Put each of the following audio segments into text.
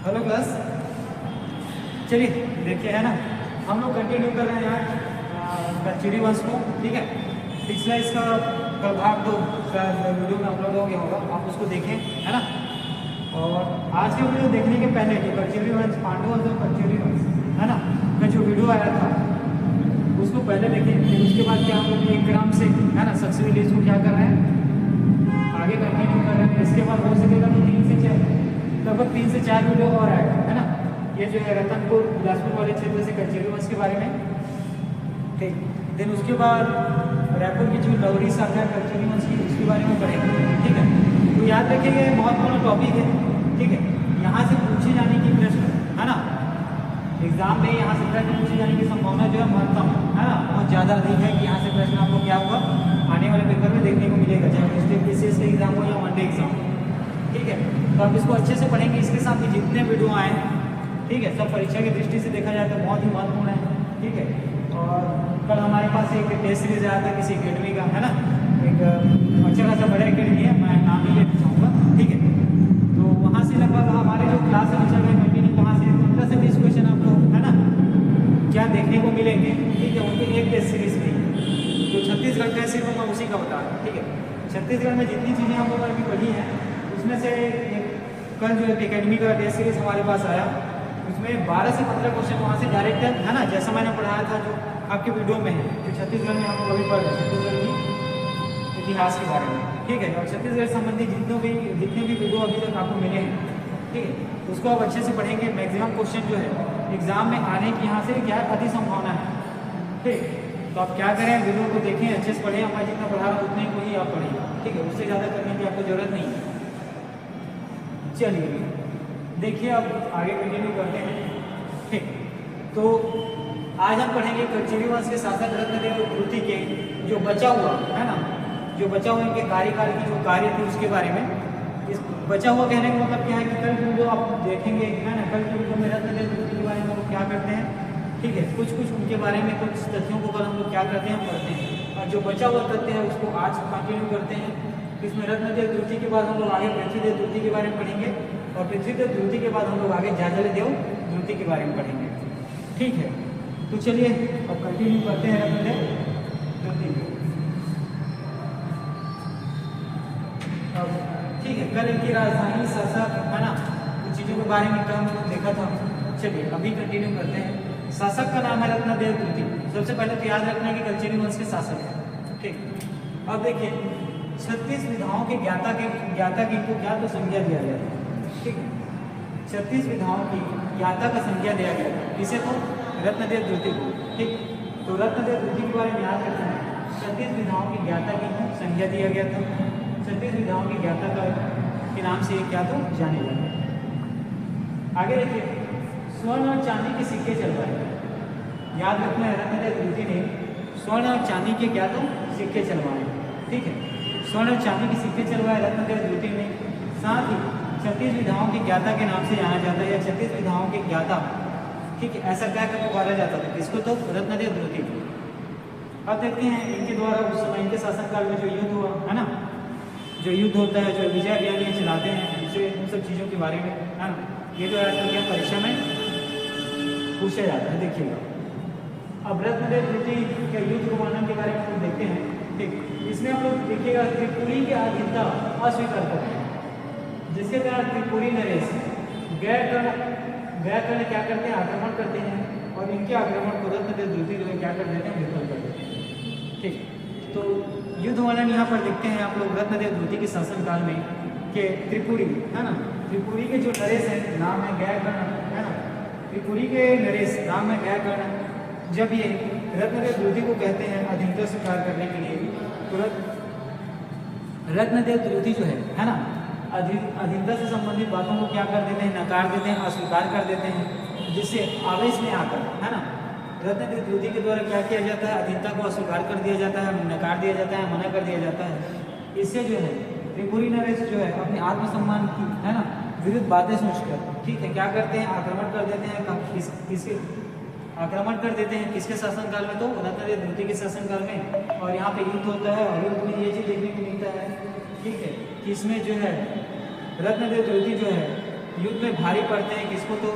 Hello class, चलिए देखिए है ना, हम लोग कंटिन्यू कर रहे हैं यहाँ कल्चरी वंश को। ठीक है, पिछला इसका भाग 2 वीडियो में अपलोड हो गया होगा, आप उसको देखें है ना। और आज के वीडियो देखने के पहले जो कल्चरी वंश पांडु वंश और कल्चरी वंश है ना का जो वीडियो आया था उसको पहले देखें, फिर उसके बाद क्या हम लोग एक ग्राम से है ना सक्सेसफुली इसको क्या कर रहे हैं, आगे कंटिन्यू कर रहे हैं। इसके बाद हो सकेगा तो 3 से 4 लगभग 3 से 4 वीडियो और आएगा है ना। ये जो है रतनपुर बिलासपुर वाले क्षेत्र से कल्चरी वंश के बारे में। ठीक, देन उसके बाद रायपुर की जो लवरी शाखा है कल्चरी वंश की उसके बारे में पढ़ेंगे। ठीक है, तो याद रखिएगा महत्वपूर्ण टॉपिक है। ठीक है, यहाँ से पूछे जाने की प्रश्न है ना, एग्जाम में यहाँ से प्रश्न पूछे जाने की संभावना जो है महत्तम है ना, बहुत ज़्यादा अधिक है कि यहाँ से प्रश्न आपको क्या होगा आने वाले पेपर में देखने को मिलेगा, चाहे स्टेट पीसीएस का एग्जाम हो या वनडे एग्जाम। ठीक है, तो आप इसको अच्छे से पढ़ेंगे। इसके साथ ही जितने वीडियो आए हैं, ठीक है, सब परीक्षा की दृष्टि से देखा जाए तो बहुत ही महत्वपूर्ण है। ठीक है, और कल हमारे पास एक टेस्ट सीरीज आया था किसी अकेडमी का है ना, एक अच्छा खासा बड़ा अकेडमी है, मैं नाम ही लेना चाहूँगा। ठीक है, तो वहाँ से लगभग हमारे जो क्लास में चल रहे कंटिन्यू वहाँ से 15 से 20 क्वेश्चन आप लोग है ना क्या देखने को मिलेंगे। ठीक है, उनकी एक टेस्ट सीरीज में जो छत्तीसगढ़ का सिर्फ मैं उसी का बता रहा हूँ। ठीक है, छत्तीसगढ़ में जितनी चीज़ें हम लोगों ने अभी पढ़ी हैं उसमें से कल जो एक अकेडमी का टेस्ट सीरीज हमारे पास आया, उसमें 12 से 15 क्वेश्चन वहाँ से डायरेक्ट है ना, जैसा मैंने पढ़ाया था जो आपके वीडियो में है, जो छत्तीसगढ़ में हम लोग अभी पढ़ रहे हैं छत्तीसगढ़ की इतिहास के बारे में। ठीक है, और छत्तीसगढ़ संबंधी जितने भी वीडियो अभी तक आपको मिले हैं, ठीक है, उसको आप अच्छे से पढ़ेंगे। मैक्सिमम क्वेश्चन जो है एग्जाम में आने की यहाँ से क्या अधिक संभावना है। ठीक, तो आप क्या करें, वीडियो को देखें, अच्छे से पढ़ें। मैं जितना पढ़ा रहा हूँ उतने को ही आप पढ़िए। ठीक है, उससे ज़्यादा करने की आपको जरूरत नहीं है। चलिए देखिए, अब आगे कंटिन्यू करते हैं। ठीक, तो आज हम पढ़ेंगे कल्चरी वंश के शासक रत्नदेव द्रुति के जो बचा हुआ है ना, जो बचा हुआ इनके कार्यकाल की जो कार्य थे उसके बारे में। इस बचा हुआ कहने का मतलब क्या है कि कल की वीडियो आप देखेंगे है ना, कल की वीडियो में रत्नदेव द्रुति के बारे में वो क्या करते हैं। ठीक है, कुछ उनके बारे में कुछ तथ्यों को कल हम लोग क्या करते हैं पढ़ते हैं, और जो बचा हुआ तथ्य है उसको आज कंटिन्यू करते हैं। इसमें रत्नदेव द्रुति के बाद हम लोग आगे पृथ्वीदेव द्रुति के बारे में पढ़ेंगे, और पृथ्वीदेव द्रुति के बाद हम लोग आगे जाजलदेव द्रुति के बारे में पढ़ेंगे। ठीक है, तो चलिए अब कंटिन्यू करते हैं रत्नदेव द्रुति। अब ठीक है, कल इनकी राजधानी शासक है ना, कुछ चीज़ों के बारे में हम लोग देखा था। चलिए अभी कंटिन्यू करते हैं। शासक का नाम है रत्नदेव द्रुति। सबसे पहले तो याद रखना कि कल्चरी वंश के शासक है। ठीक, अब देखिए 36 विधाओं के ज्ञाता की इनको क्या तो संज्ञा दिया गया था। ठीक है, 36 विधाओं की ज्ञाता का संज्ञा दिया गया था, किसे तो रत्नदेव द्रुति को। ठीक, तो रत्नदेव द्रुति के बारे में याद रखना है, 36 विधाओं की ज्ञाता की संज्ञा दिया गया था। 36 विधाओं की ज्ञाता का के नाम से क्या तो जाने जाते हैं। आगे देखिए, स्वर्ण और चांदी के सिक्के चलवाए। याद रखना है, रत्नदेव द्रुति ने स्वर्ण और चांदी के क्या तो सिक्के चलवाए। ठीक है, स्वर्ण और चांदी के सिक्के चलवाए रत्नदेव द्रुति ने। साथ ही 36 विधाओं की ज्ञाता के नाम से जाना जाता है, या 36 विधाओं के ज्ञाता। ठीक है, ऐसा क्या कर पुकारा जाता था, किसको तो रत्नदेव द्रुति को। अब देखते हैं इनके द्वारा उस समय इनके शासनकाल में जो युद्ध हुआ है ना, जो युद्ध होता है, जो विजय अभियान चलाते हैं, उसे उन सब चीज़ों के बारे में है ना, ये जो आजकल क्या परीक्षा में पूछा जाता है। देखिएगा, अब रत्नदेव द्रुति के युद्ध को वर्णन के बारे में हम देखते हैं। ठीक, इसमें हम लोग देखिएगा त्रिपुरी की अधीनता अस्वीकार करते हैं, जिसके कारण त्रिपुरी नरेश गैरकर्ण क्या करते हैं, आक्रमण करते हैं, और इनके आक्रमण को रत्नदेव द्रुति जो है क्या कर देते हैं, विफल कर देते हैं। ठीक, तो युद्ध वर्णन यहाँ पर देखते हैं आप लोग रत्नदेव द्रुति के शासनकाल में कि त्रिपुरी है ना, त्रिपुरी के जो नरेश है नाम है गैरकर्ण है ना, त्रिपुरी के नरेश नाम है गैरकर्ण। जब ये रत्नदेव द्रुति को कहते हैं अधीनता स्वीकार करने के लिए, तो रत्नदेव द्रुति जो है ना, अधीनता से संबंधित बातों को क्या कर देते हैं, नकार देते हैं, अस्वीकार कर देते हैं, जिससे आवेश में आकर है ना रत्नदेव द्रुति के द्वारा क्या किया जाता है, अधीनता को अस्वीकार कर दिया जाता है, नकार दिया जाता है, मना कर दिया जाता है। इससे जो है त्रिपुरी नरेश जो है अपने आत्मसम्मान की है ना विरुद्ध बातें सोचकर, ठीक है, क्या करते हैं, आक्रमण कर देते हैं। किसके आक्रमण कर देते हैं, किसके शासनकाल में, तो रत्नदेव द्रुति के शासनकाल में। और यहाँ पे युद्ध होता है, और युद्ध में ये चीज़ देखने को मिलता है, ठीक है, कि इसमें जो है रत्नदेव द्रुति जो है युद्ध में भारी पड़ते हैं किसको, तो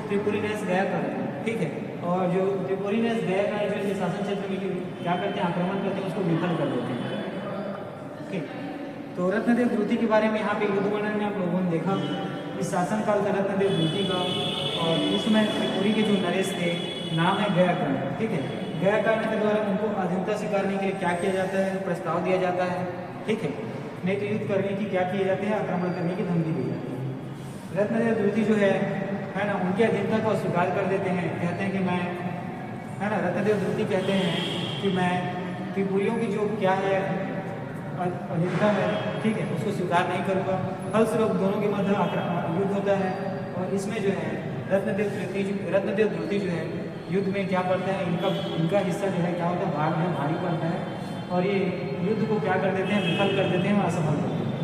त्रिपुरीनेस गया करते हैं, ठीक है। और जो त्रिपुरीनेस गया का जो इनके शासन क्षेत्र में क्या करते हैं, आक्रमण करते हैं, उसको विफल कर देते हैं, ठीक। तो रत्नदेव द्रुति के बारे में यहाँ पे युद्ध वर्णन में आप लोगों ने देखा इस शासनकाल का रत्नदेव द्रुति का, और उसमें त्रिपुरी के जो नरेश थे नाम है गयाकर्ण, ठीक है। गयाकर्ण के द्वारा उनको अधीनता स्वीकारने के लिए क्या किया जाता है, प्रस्ताव दिया जाता है, ठीक है। नहीं तो युद्ध करने की क्या किए जाते हैं, आक्रमण करने की धमकी दी जाती है। रत्नदेव द्रुति जो है ना, उनकी अधीनता को स्वीकार कर देते हैं, कहते हैं कि मैं, है ना, रत्नदेव द्रुति कहते हैं कि मैं त्रिपुरियों की जो क्या है अधीनता है, ठीक है, उसको स्वीकार नहीं करूँगा। फलस्वरूप दोनों के मध्य युद्ध होता है, और इसमें जो है रत्नदेव द्रुति जो है युद्ध में क्या करता है, इनका हिस्सा जो है क्या होता है, भाग में भारी पड़ता है, और ये युद्ध को क्या कर देते हैं, विफल कर देते हैं और असफल कर देते हैं,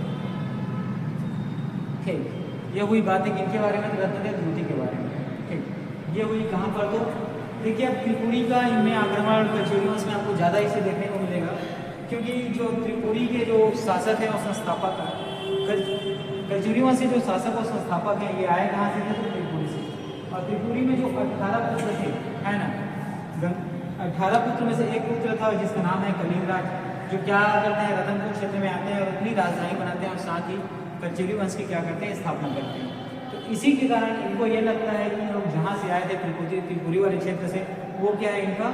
ठीक। ये हुई बात है किनके बारे में, रत्नदेव द्रुति के बारे में, ठीक। ये हुई कहाँ पर, तो देखिए अब त्रिपुरी का इनमें आक्रमण कल्चुरी वंश में आपको ज़्यादा इसे देखने को मिलेगा, क्योंकि जो त्रिपुरी के जो शासक हैं और संस्थापक हैं, कल्चुरी वंश से जो शासक और संस्थापक हैं, ये आए कहाँ से थे, तो त्रिपुरी से। और त्रिपुरी में जो 18 पुत्र थे, है ना, 18 पुत्र में से एक पुत्र था जिसका नाम है कलिंगराज, जो क्या करते हैं, रतनपुर क्षेत्र में आते हैं और अपनी राजधानी बनाते हैं, और साथ ही कल्चुरी वंश की क्या करते हैं, स्थापना करते हैं। तो इसी के कारण इनको ये लगता है कि लोग जहाँ से आए थे त्रिपुरी वाले क्षेत्र से, वो क्या है इनका,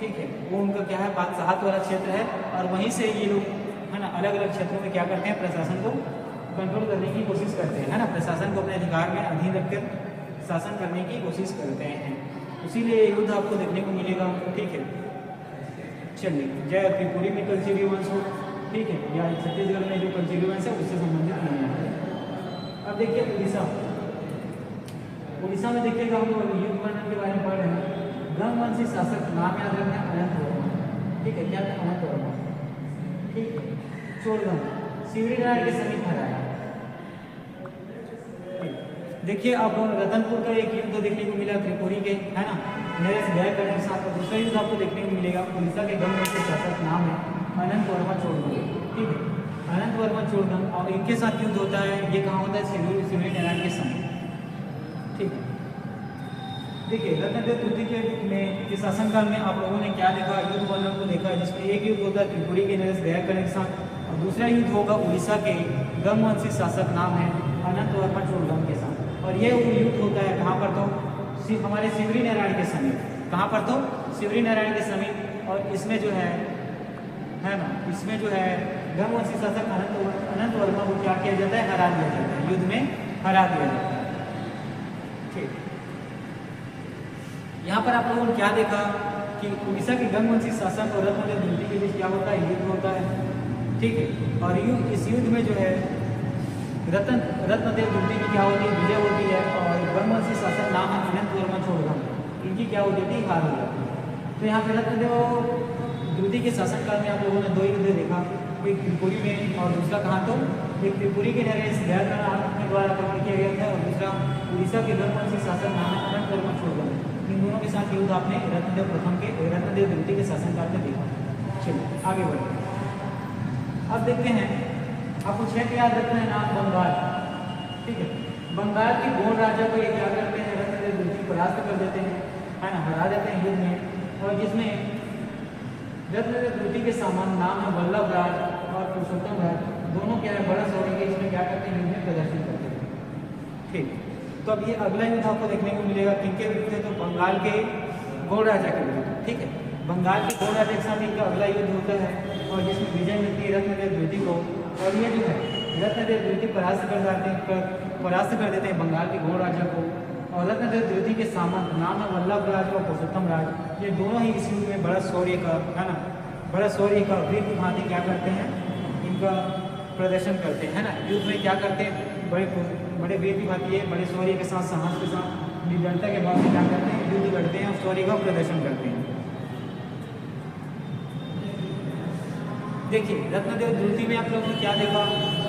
ठीक है, वो उनका क्या है, बादशाहत वाला क्षेत्र है, और वहीं से ये लोग, है ना, अलग अलग क्षेत्रों में क्या करते हैं, प्रशासन को कंट्रोल करने की कोशिश करते हैं, है ना, प्रशासन को अपने अधिकार में अधीन रखकर शासन करने की कोशिश करते हैं। इसीलिए युद्ध आपको देखने को मिलेगा, ठीक है। चलिए, जय त्रिपुरी में कल्चुरी वंश हो, ठीक है, या छत्तीसगढ़ में जो कल्चुरी वंश है उससे संबंधित नहीं है। अब देखिए उड़ीसा में देखिएगा, हम लोग युद्ध वर्णन के बारे में पढ़ रहे हैं। गंगवंशी शासक नाम याद रखना, अनंत वर्मा, ठीक है, क्या था, अनंत वर्मा, ठीक है। चोरगंग शिवरीनारायण के समीप हराया। देखिए अब रतनपुर का एक युद्ध देखने को मिला त्रिपुरी के, है ना, नरेश गयाकर्ण के साथ। दूसरा युद्ध आपको देखने को मिलेगा, उड़ीसा के गंगवंशी शासक नाम है अनंत वर्मा चोरगंग, ठीक है, अनंत वर्मा चोरगंग, और इनके साथ युद्ध होता है। ये कहाँ होता है, शिवरीनारायण के समय, ठीक है। देखिए रत्नदेव द्रुति के शासनकाल में आप लोगों ने क्या देखा, युद्ध वर्णन को देखा है, जिसमें एक युद्ध होता है त्रिपुरी के नरेश गयाकर्ण के साथ, और दूसरा युद्ध होगा उड़ीसा के गंगवंशी शासक नाम है अनंत वर्मा चोरगंग के साथ। और ये युद्ध होता है कहाँ पर, तो हमारे शिवरीनारायण के समीप, कहाँ पर, तो शिवरीनारायण के समीप। और इसमें जो है ना, इसमें जो है गंगवंशी शासक अनंत वर्मा को क्या किया जाता है, हरा दिया जाता है, युद्ध में हरा दिया जाता है, ठीक। यहाँ पर आप लोगों ने क्या देखा कि उड़ीसा के गंगवंशी शासक और रत्नदेव द्रुति के बीच क्या होता है, युद्ध होता है, ठीक है। और इस युद्ध में जो है रत्नदेव द्रुति की क्या होती है, विजय होती है, और गंगवंशी शासक नाम है अनंत वर्मा चोरगंग, इनकी क्या होती थी, हार हो जाती है। तो यहाँ पे रत्नदेव द्रुति के शासनकाल में आप लोगों ने दो युद्ध देखा, एक त्रिपुरी में और दूसरा कहाँ, तो एक त्रिपुरी के नरेश गयाकर्ण के द्वारा आक्रमण किया गया था, और दूसरा उड़ीसा के गंगवंशी शासक नाम है अनंत वर्मा चोरगंग। इन दोनों के साथ युद्ध आपने रत्नदेव द्रुति के शासनकाल में देखा। चलिए आगे बढ़ते हैं। अब देखते हैं, आपको क्षेत्र याद रखना है, नाम बंगाल, ठीक है। बंगाल के गौड़ राजा को ये क्या करते हैं, रत्नदेव द्रुति परास्त कर देते हैं, है ना, हरा देते हैं युद्ध में। और जिसमें रत्नदेव द्रुति के सामान नाम है वल्लभ राज और पुरुषोत्तम राज, दोनों क्या है, बड़ा सौर्य के इसमें क्या करते हैं, युद्ध में प्रदर्शन करते हैं, ठीक। तो अब ये अगला युद्ध आपको देखने को मिलेगा किनके विरुद्ध है, तो बंगाल के गौड़ राजा के विरुद्ध, ठीक है। बंगाल के गौड़ राजा के साथ इनका अगला युद्ध होता है, और जिसमें विजय मिलती है रत्नदेव द्रुति को। और ये जो है रत्नदेव द्रुति परास्त कर देते हैं बंगाल के गौड़ राजा को। और रत्नदेव द्रुति के सामंत नाम है वल्लभ राज और पुरुषोत्तम राज, ये दोनों ही इस युद्ध में बड़ा शौर्य का, है ना, बड़ा शौर्य का वीर की भांति क्या करते हैं, इनका प्रदर्शन करते हैं, है ना। युद्ध में क्या करते हैं, बड़े वीर की भांति, बड़े शौर्य के साथ, साहस के साथ, निडरता के बाद क्या करते हैं, युद्ध लड़ते हैं और शौर्य का प्रदर्शन करते हैं। देखिए रत्नदेव द्रुति में आप लोगों ने क्या देखा,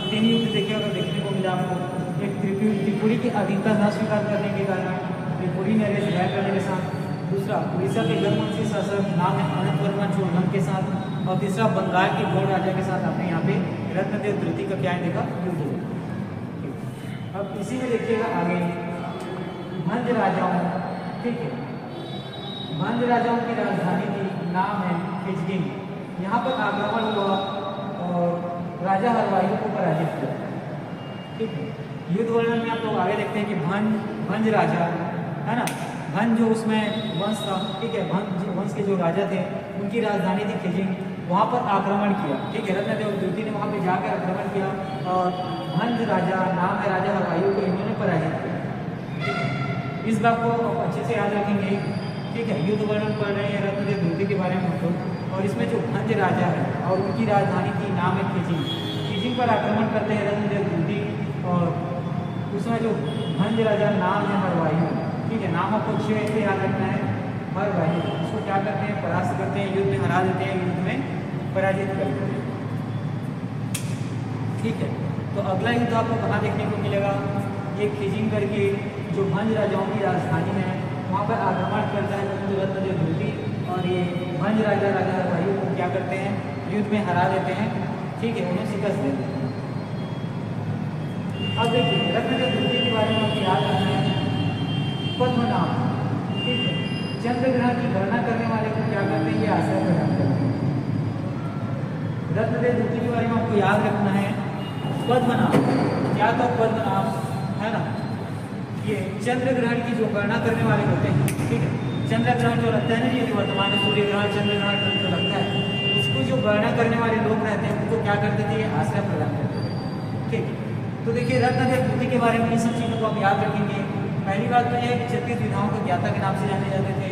3 युद्ध देखने को मिला आपको। एक त्रिपुरी की अधीनता न स्वीकार करने के कारण त्रिपुरी नरेश गयाकर्ण के साथ, दूसरा उड़ीसा के गंगवंशी शासक नाम है अनंत वर्मा चोरगंग के साथ, और तीसरा बंगाल के गौड़ राजा के साथ आपने यहाँ पे रत्नदेव द्रुति का क्या देखा, युद्ध। अब इसी में देखिएगा आगे भंज राजाओं, ठीक है, भंज राजाओं की राजधानी की नाम है खिजगिंग। यहाँ पर आक्रमण हुआ और राजा हलवाइयों को पराजित किया, ठीक है। युद्ध वर्णन में आप लोग आगे देखते हैं कि भंज राजा है ना, भंज जो उसमें वंश था, ठीक है, भंज वंश के जो राजा थे उनकी राजधानी थी खिजिंग, वहाँ पर आक्रमण किया, ठीक है। रत्नदेव द्वितीय ने वहाँ पे जाकर आक्रमण किया और भंज राजा नाम है राजा हलवाइयों को इन्होंने पराजित किया, ठीक है। इस बात को अच्छे से याद रखेंगे, ठीक है। युद्ध वर्णन पढ़ रहे हैं रत्नदेव द्वितीय के बारे में हम लोग, और इसमें जो भंज राजा है और उनकी राजधानी की नाम है खिजिंग, खिजिंग पर आक्रमण करते हैं रत्नदेव द्वितीय, और उसमें जो भंज राजा नाम है हलवाइयों, ठीक है। नाम आपको अच्छे से याद रखना है, हलवाइयों, इसको क्या करते हैं, परास्त करते हैं, युद्ध में हरा देते हैं, युद्ध में पराजित करते हैं, ठीक है। तो अगला युद्ध आपको कहाँ देखने को मिलेगा, ये खिजिंग करके जो भंज राजाओं की राजधानी है वहाँ पर आक्रमण करता है रत्नदेव द्वितीय, और ये भंज राजा हलवाइयों को क्या करते हैं, युद्ध में हरा देते हैं, ठीक है, उन्हें शिकस्त देते हैं। अब देखिए रत्नदेव द्वितीय के बारे में आपको याद रखना है, पद्मनाभ, ठीक है, चंद्र ग्रहण की गणना करने वाले को क्या करते हैं, ये आश्रय प्रदान करते हैं। रत्नदेव द्वितीय के बारे में आपको याद रखना है, पद्मनाभ, क्या तो पद्मनाभ है ना, ये चंद्र ग्रहण की जो गणना करने वाले होते हैं, ठीक है। चंद्र ग्रहण जो लगता है ना, ये वर्तमान में सूर्य ग्रहण चंद्र ग्रहण जो लगता है, उसको जो गणना करने वाले लोग रहते हैं उनको क्या करते थे, ये आश्रय प्रदान करते थे, ठीक है। तो देखिए रत्नदेव द्वितीय के बारे में इन सब चीज़ों को आप याद रखेंगे। पहली बात तो ये है कि 36 विधाओं को ज्ञाता के नाम से जाने जाते थे,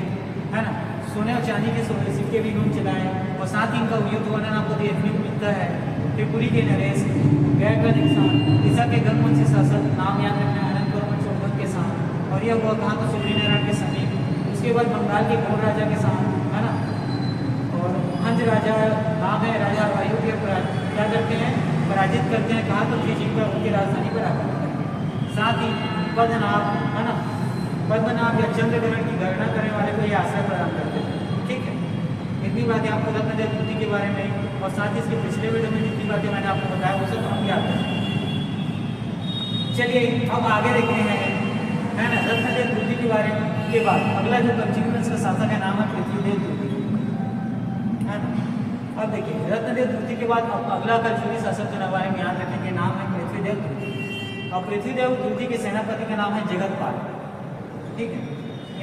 है ना, सोने और चांदी के सिक्के भी इन्होंने चलाए, और साथ ही इनका युद्ध वर्णन आपको देखने को मिलता है, त्रिपुरी के नरेश, गैर का निशान, दिशा के गंगवंशी शासक, नाम याद रखना है अनंतवर्मन चौदह के साथ, और यह हुआ कहाँ तो सूर्यनारायण के समीप, उसके बाद बंगाल के गौड़ राजा के साथ, है ना, और भंज राजा नाम है राजा हलवाइयों के क्या करते हैं, पराजित करते हैं, कहाँ तो खिजिंग पर उनकी राजधानी पर आक्रमण करते हैं। साथ ही पद्मनाभ, है ना, पद्मनाभ या चंद्र ग्रहण की गणना करने वाले को ये आश्रय प्रदान करते हैं, ठीक है। इतनी बातें आपको रत्नदेव द्वितीय के बारे में, और साथ ही इसके पिछले वीडियो में जितनी बातें मैंने आपको बताया वो सब हम याद रखें। चलिए अब आगे देखते हैं, है ना, रत्नदेव द्वितीय के बारे में के बाद अगला जो कंचिन वंश का शासक है नाम है पृथ्वीदेव द्वितीय, है ना। अब देखिए रत्नदेव द्वितीय के बाद अब अगला कलचुगी शासक के बारे में याद रखेंगे, नाम है पृथ्वीदेव द्वितीय, और पृथ्वीदेव द्वितीय के सेनापति का नाम है जगतपाल, ठीक है।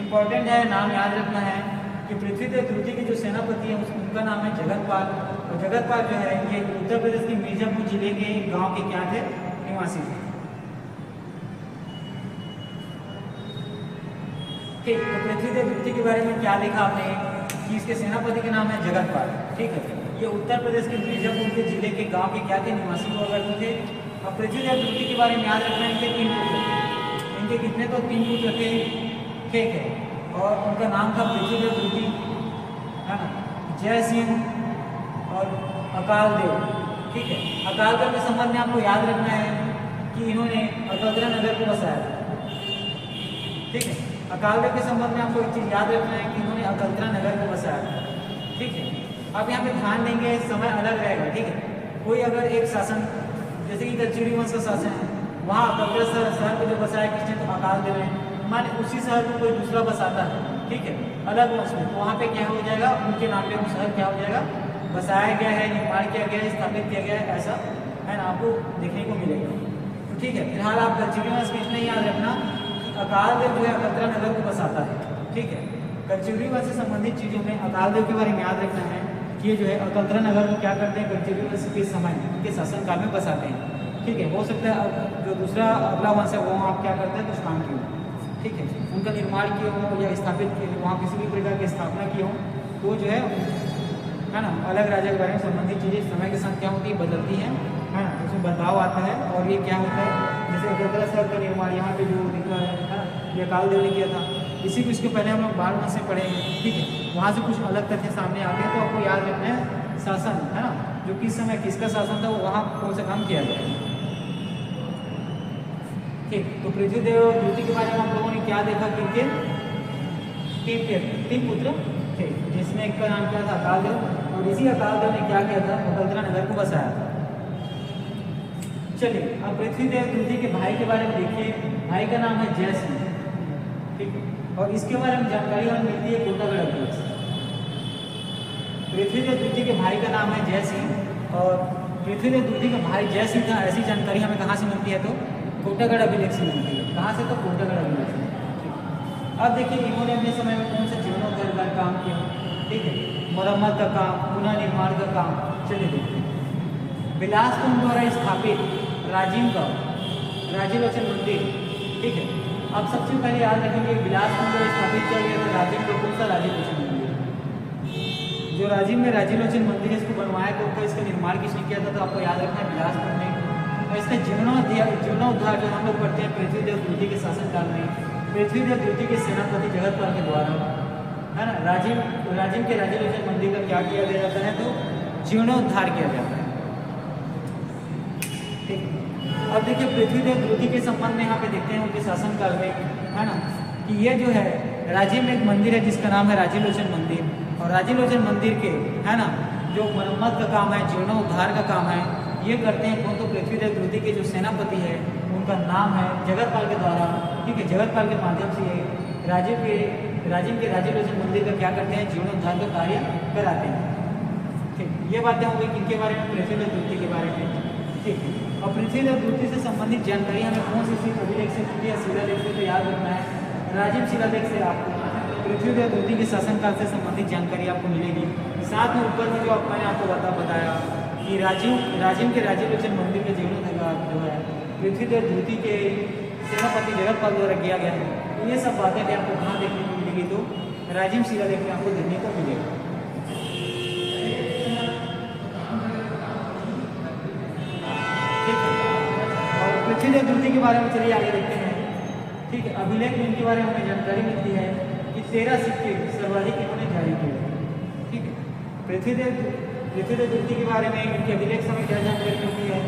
इंपॉर्टेंट है, नाम याद रखना है कि पृथ्वीदेव द्वितीय के जो सेनापति है उनका नाम है जगतपाल, और जगतपाल जो है ये उत्तर प्रदेश के मिर्जापुर जिले के गाँव के क्या थे, निवासी थे, ठीक। तो पृथ्वीदेव द्वितीय के बारे में क्या लिखा आपने कि इसके सेनापति के नाम है जगतपाल, ठीक है। ये उत्तर प्रदेश के मिर्जापुर के जिले के गांव के क्या थे, निवासी हुआ करते थे। अब पृथ्वीदेव द्वितीय के बारे में याद रखना है, इनके 3 पुत्र थे, इनके कितने तो 3 पुत्र थे, ठीक है, और उनका नाम था पृथ्वीदेव द्वितीय, है ना, जय सिंह और अकाल देव, ठीक है। अकाल देव के संबंध में आपको याद रखना है कि इन्होंने अकलतरा नगर को बसाया था, ठीक है। अकाल देव के संबंध में आपको एक चीज़ याद रखना है कि इन्होंने अकलतरा नगर को बसाया था, ठीक है। अब यहाँ पे ध्यान देंगे, समय अलग रहेगा, ठीक है। कोई अगर एक शासन जैसे कि कलचुगी वंश का शासन है, वहाँ अकलतरा शहर को जो बसाया किसने, तो अकाल देव ने, माने उसी शहर को कोई दूसरा बसाता है, ठीक है, अलग वंश में, तो वहाँ पे क्या हो जाएगा, उनके नाम पे वो शहर क्या हो जाएगा, बसाया गया है, निर्माण किया गया है, स्थापित किया गया है, ऐसा है ना, आपको देखने को मिलेगा। तो ठीक है, फिलहाल आप कलचुगी वंश में इतना ही याद रखना कि अकाल देव जो है अकलतरा नगर को बसाता है, ठीक है। कलचुगी वंश से संबंधित चीज़ों में अकाल देव के बारे में याद रखना है कि ये जो है अकलतरा नगर को क्या करते हैं, कलचुगी वंश के समय उनके शासनकाल में बसाते हैं, ठीक है। हो सकता है जो दूसरा अगला वंश है वो आप क्या करते हैं, कुछ काम किए हो, ठीक है, उनका निर्माण किए हो या स्थापित किए हो, वहाँ किसी भी प्रकार की स्थापना की हो, तो जो है ना, अलग राज्य के बारे में संबंधित चीज़ें समय के साथ क्या होती है, बदलती हैं, है ना, उसमें बदलाव आता है। और ये क्या होता है, जैसे अकलतरा शहर का निर्माण यहाँ पे जो दिखा है ना, ये अकाल देव ने किया था, इसी को इसके पहले हम लोग बाल वंश से पढ़े हैं, ठीक है। वहाँ से कुछ अलग तथ्य सामने आते हैं, तो आपको याद रखना है शासन, है ना, जो किस समय किसका शासन था, वो वहाँ कौन सा काम किया गया, ठीक। तो पृथ्वीदेव द्वितीय के बारे में आप लोगों ने क्या देखा कि इनके 3 पुत्र थे, जिसमें एक का नाम क्या था, अकाल देव, और इसी अकाल देव ने क्या किया था, अकलतरा नगर को बसाया था। चलिए अब पृथ्वीदेव द्वितीय के भाई के बारे में देखिए। भाई का नाम है जय सिंह, ठीक है, और इसके बारे में जानकारी हमें मिलती है कोटागढ़ अभिलेख से। पृथ्वीदेव द्वितीय के भाई का नाम है जय सिंह और पृथ्वीदेव द्वितीय का भाई जय सिंह था, ऐसी जानकारी हमें कहाँ से मिलती है तो कोटागढ़ अभिलेख से मिलती है। कहाँ से तो कोटागढ़ अभिलेख से। अब देखिए इन्होंने अपने समय में कौन सा जीर्णोद्धार का काम किया, ठीक है, मरम्मत का काम, पुनः निर्माण का काम। चलिए देखते हैं। बिलासपुर द्वारा स्थापित राजीलोचन मंदिर, ठीक है। अब सबसे पहले याद रखेंगे बिलासपुर द्वारा स्थापित किया गया था राजीव का कौन सा राजीलोचन मंदिर, जो राजीव में राजीलोचन मंदिर है, इसको बनवाया कौन था, इसका निर्माण किसने किया था, तो आपको याद रखना है बिलासपुर में। और इसका जीर्णोद्धार जो हम लोग पढ़ते हैं पृथ्वीदेव द्वितीय के शासनकाल में, पृथ्वीदेव द्वितीय के सेनापति जगतपाल के द्वारा, है ना, राजीव के राजीलोचन मंदिर का क्या किया जाता है तो जीर्णोद्धार किया जाता है, ठीक। अब देखिए पृथ्वीदेव द्वितीय के संबंध में यहाँ पे देखते हैं उनके शासनकाल में, है ना, कि ये जो है राजीव में एक मंदिर है जिसका नाम है राजीलोचन मंदिर। और राजीलोचन मंदिर के, है ना, जो मरम्मत का काम है, जीर्णोद्धार का काम है, ये करते हैं कौन तो पृथ्वीदेव द्वितीय के जो सेनापति है उनका नाम है जगतपाल के द्वारा, ठीक है। जगतपाल के माध्यम से ये राजीव के राजीलोचन मंदिर का क्या करते हैं, जीर्णोद्धार का कार्य कराते हैं, ठीक। ये बातें हो गई किनके बारे में, पृथ्वीदेव द्वितीय के बारे में, ठीक है। और पृथ्वीदेव द्वितीय से संबंधित जानकारी हमें कौन सी अभिलेख से मिलती है, शिलालेख से, तो याद रखना है राजीव शिलालेख से आपको पृथ्वीदेव द्वितीय के शासनकाल से संबंधित जानकारी आपको मिलेगी। साथ में ऊपर में जो मैंने आपको बताया कि राजीव के राजीलोचन मंदिर के जीर्णोद्धार जो है पृथ्वीदेव द्वितीय के सेनापति जगतपाल द्वारा किया गया है। तो ये सब बातें भी आपको कहाँ देखने को मिलेगी तो राजीव शिलालेख में आपको देखने को मिलेगा, ठीक है। और पृथ्वीदेव द्वितीय के बारे में चलिए आगे देखते हैं, ठीक है। अभिलेख में इनके बारे में हमें जानकारी मिलती है कि 13 सिक्के सर्वाधिक इन्होंने जारी किए, ठीक है। पृथ्वीदेव द्वितीय के बारे में इनके अभिलेख से हमें क्या जानकारी मिलती है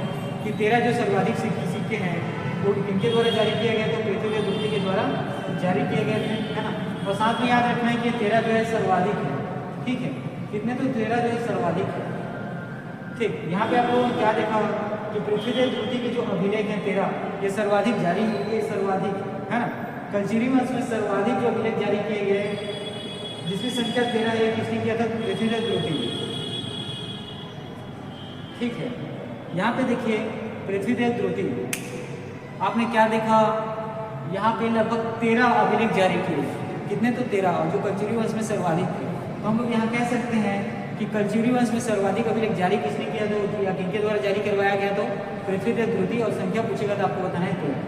कि 13 जो सर्वाधिक सिक्के हैं वो किनके द्वारा जारी किया गया, तो पृथ्वीदेव द्वितीय के द्वारा जारी किए गए थे, है ना। और साथ में याद रखना है कि 13 जो है सर्वाधिक है, ठीक है। कितने तो 13 जो है सर्वाधिक है, ठीक। यहाँ पे आप लोगों ने क्या देखा कि पृथ्वीदेव द्वितीय के जो अभिलेख हैं 13 ये सर्वाधिक जारी हुए, सर्वाधिक, है ना। कलचिरी वंश में सर्वाधिक जो अभिलेख जारी किए गए जिसकी संख्या 13 है, किसने किया था, पृथ्वीदेव द्वितीय, ठीक है। यहाँ पे देखिए पृथ्वीदेव द्वितीय आपने क्या देखा, यहाँ पे लगभग 13 अभिलेख जारी किए, कितने तो 13, और जो कलचुरी वंश में सर्वाधिक थे। तो हम लोग यहाँ कह सकते हैं कि कलचुरी वंश में सर्वाधिक अभिलेख जारी किसने किया तो या किनके द्वारा जारी करवाया गया तो पृथ्वीदेव द्वितीय। और संख्या पूछेगा तो आपको बताना है 13,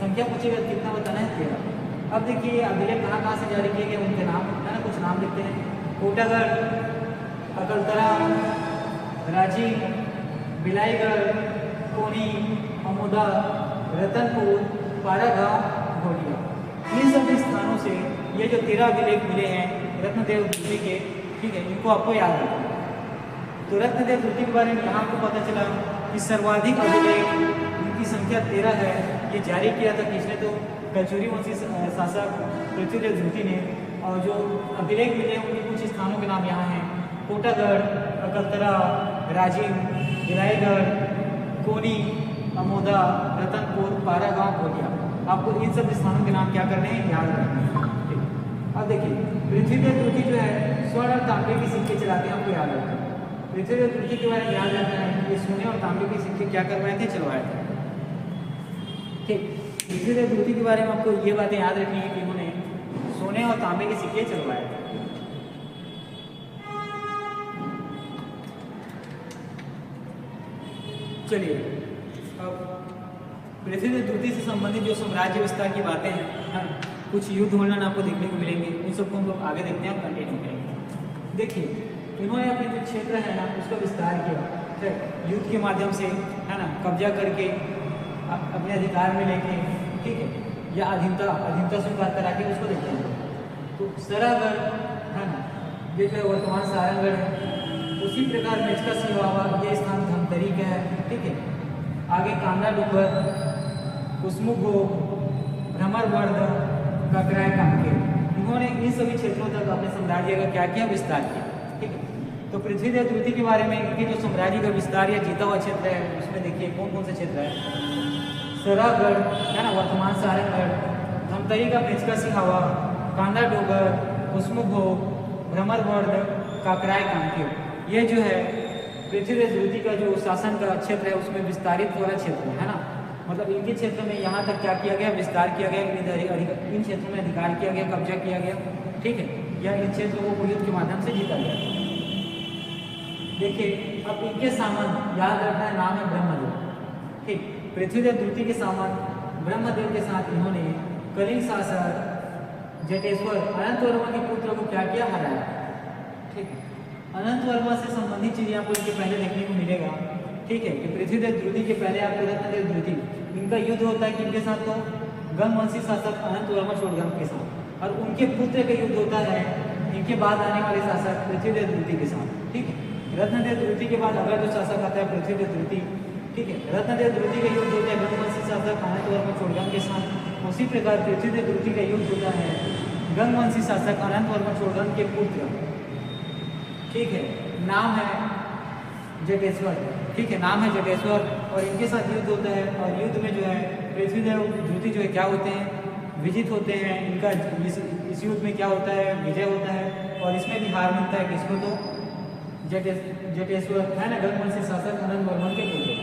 संख्या पूछेगा कितना बताना है 13। अब देखिए अभिलेख कहाँ से जारी किए गए उनके नाम, है ना, कुछ नाम लिखते हैं। कोटागढ़, अकलतरा, राजीव, बिलाईगढ़, कोनी, अमोदा, रतनपुर, पारागांव, घोटिया, इन सभी स्थानों से ये जो 13 अभिलेख मिले हैं रत्नदेव द्वितीय के, ठीक है, इनको आपको याद रखना। तो रत्नदेव द्वितीय के बारे में यहाँ आपको पता चला कि सर्वाधिक अभिलेख जिनकी संख्या 13 है ये जारी किया था किसने तो कलचुरी वंशी शासक पृथ्वीदेव द्वितीय ने। और जो अभिलेख मिले उनके कुछ स्थानों के नाम यहाँ हैं, कोटागढ़, अकलतरा, राजीव, बिलाईगढ़, कोनी, अमोदा, रतनपुर, पारागांव, घोटिया। आपको इन सब स्थानों के नाम क्या करने हैं, याद रखने हैं, ठीक। अब देखिए पृथ्वीदेव द्वितीय जो है स्वर्ण और तांबे के सिक्के चलाते हैं, आपको याद रखना है। पृथ्वीदेव द्वितीय के बारे में याद रखना है कि सोने और तांबे के सिक्के क्या करवाए थे, चलवाए थे, ठीक। पृथ्वीदेव द्वितीय के बारे में आपको ये बातें याद रखनी है कि उन्होंने सोने और तांबे के सिक्के चलवाए थे। चलिए अब पृथ्वीदेव द्वितीय से संबंधित जो साम्राज्य विस्तार की बातें हैं, कुछ युद्ध वर्णन आपको देखने को मिलेंगे, उन सबको हम लोग आगे देखते हैं और कंटिन्यू करेंगे। देखिए इन्होंने अपने जो क्षेत्र है ना उसका विस्तार किया, ठीक, युद्ध के माध्यम से, है ना, कब्जा करके अपने अधिकार में लेके, ठीक है, या अधीनता स्वीकार करा के उसको देखते हैं। तो सरागढ़, है ना, ये जो वर्तमान सारंगढ़ है, उसी प्रकार मेचका सिलवावा ये स्थान धमतरी का है, ठीक है। आगे कांगड़ा डूंगर, कुसमुगो, भ्रमरवर्द, ककराय कांके, इन्होंने इन सभी क्षेत्रों तक अपने साम्राज्य का क्या किया, विस्तार किया, ठीक है। तो पृथ्वीदेव द्वितीय के बारे में इनके जो साम्राज्य का विस्तार या जीता हुआ क्षेत्र है उसमें देखिए कौन कौन से क्षेत्र है। सरागढ़ है ना, वर्तमान सारंगढ़, धमतरी का पेचका सिंहावा, कांदा डोगर, कुसमुभोग, भ्रमरवर्ध, काकराय कांकेर, ये जो है पृथ्वीदेव द्वितीय का जो शासन का क्षेत्र है उसमें विस्तारित वाला क्षेत्र है ना। मतलब इनके क्षेत्र में यहाँ तक क्या किया गया, विस्तार किया गया, इन क्षेत्रों में अधिकार किया गया, कब्जा किया गया, ठीक है, या इन क्षेत्रों को युद्ध के माध्यम से जीता गया। देखिए अब इनके सामंत याद रखना है, नाम है ब्रह्मदेव, ठीक। पृथ्वीदेव द्वितीय के सामंत ब्रह्मदेव के साथ इन्होंने कलिंग शासक जटेश्वर अनंत वर्मा के पुत्र को क्या किया, हराया, ठीक है। अनंत वर्मा से संबंधित चीजें आपको इनके पहले देखने को मिलेगा, ठीक है, कि पृथ्वीदेव द्वितीय के पहले आपको रत्नदेव द्वितीय, इनका युद्ध होता है किनके साथ, तो गंगवंशी शासक अनंत वर्मा चोड़गम के साथ, और उनके पुत्र का युद्ध होता है इनके बाद आने वाले शासक पृथ्वीदेव द्वितीय के साथ, ठीक है। रत्नदेव द्वितीय के बाद अगला जो शासक आता है पृथ्वीदेव द्वितीय, ठीक है। रत्नदेव द्वितीय का युद्ध होता है गंगवंशी शासक अनंत वर्मा चोड़गम के साथ, उसी प्रकार पृथ्वीदेव द्वितीय का युद्ध होता है गंगवंशी शासक अनंत वर्मा चोड़गम के पुत्र, ठीक है, नाम है जटेश्वर, ठीक है, नाम है जटेश्वर, और इनके साथ युद्ध होता है। और युद्ध में जो है पृथ्वीदेव द्वितीय जो है क्या होते हैं, विजित होते हैं। इनका इस युद्ध में क्या होता है, विजय होता है, और इसमें भी हार मिलता है किसको, तो जटेश्वर है ना, गंगवंशी शासक अनंत वर्मन के पुत्र।